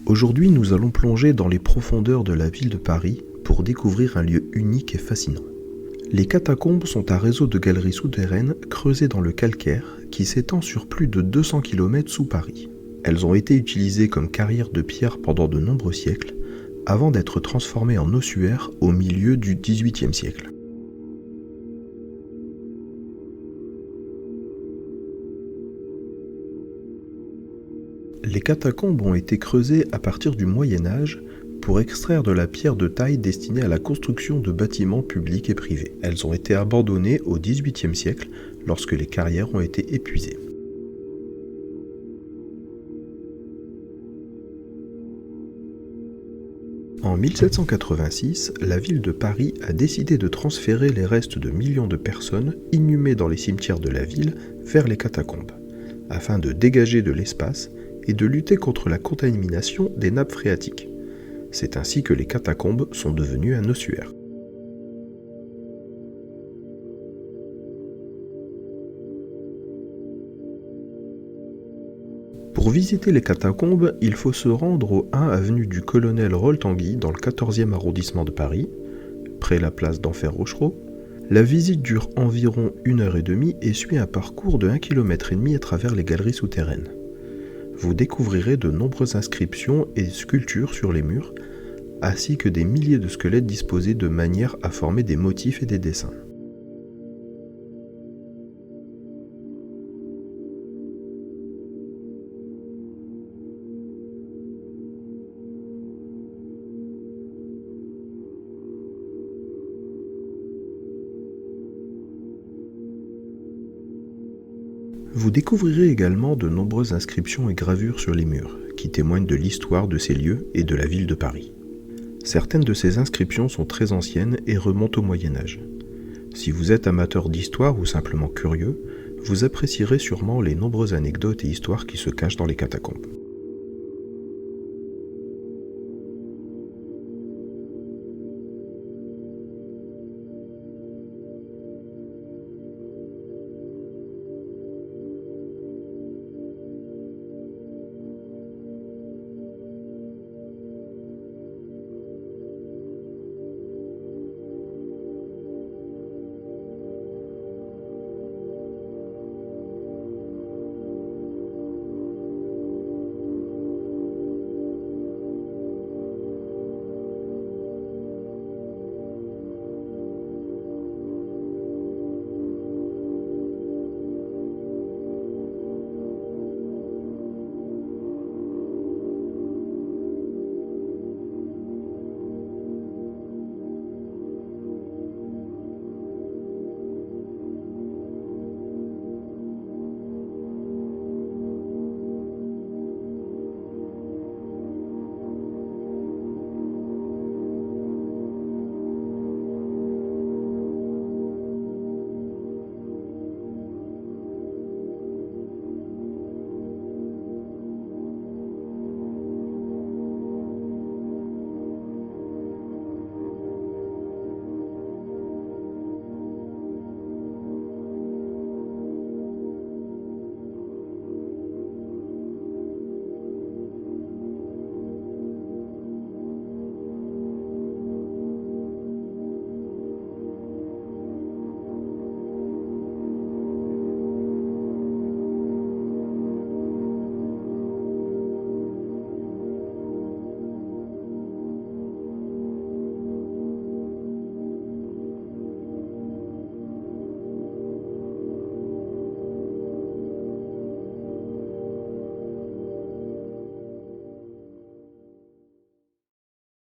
Aujourd'hui, nous allons plonger dans les profondeurs de la ville de Paris pour découvrir un lieu unique et fascinant. Les catacombes sont un réseau de galeries souterraines creusées dans le calcaire qui s'étend sur plus de 200 km sous Paris. Elles ont été utilisées comme carrières de pierre pendant de nombreux siècles, avant d'être transformées en ossuaires au milieu du XVIIIe siècle. Les catacombes ont été creusées à partir du Moyen Âge pour extraire de la pierre de taille destinée à la construction de bâtiments publics et privés. Elles ont été abandonnées au XVIIIe siècle lorsque les carrières ont été épuisées. En 1786, la ville de Paris a décidé de transférer les restes de millions de personnes inhumées dans les cimetières de la ville vers les catacombes, afin de dégager de l'espace et de lutter contre la contamination des nappes phréatiques. C'est ainsi que les catacombes sont devenues un ossuaire. Pour visiter les catacombes, il faut se rendre au 1 avenue du Colonel Roll-Tanguy dans le 14e arrondissement de Paris, près la place d'Enfer-Rochereau. La visite dure environ 1h30 et suit un parcours de 1,5 km à travers les galeries souterraines. Vous découvrirez de nombreuses inscriptions et sculptures sur les murs, ainsi que des milliers de squelettes disposés de manière à former des motifs et des dessins. Vous découvrirez également de nombreuses inscriptions et gravures sur les murs, qui témoignent de l'histoire de ces lieux et de la ville de Paris. Certaines de ces inscriptions sont très anciennes et remontent au Moyen Âge. Si vous êtes amateur d'histoire ou simplement curieux, vous apprécierez sûrement les nombreuses anecdotes et histoires qui se cachent dans les catacombes.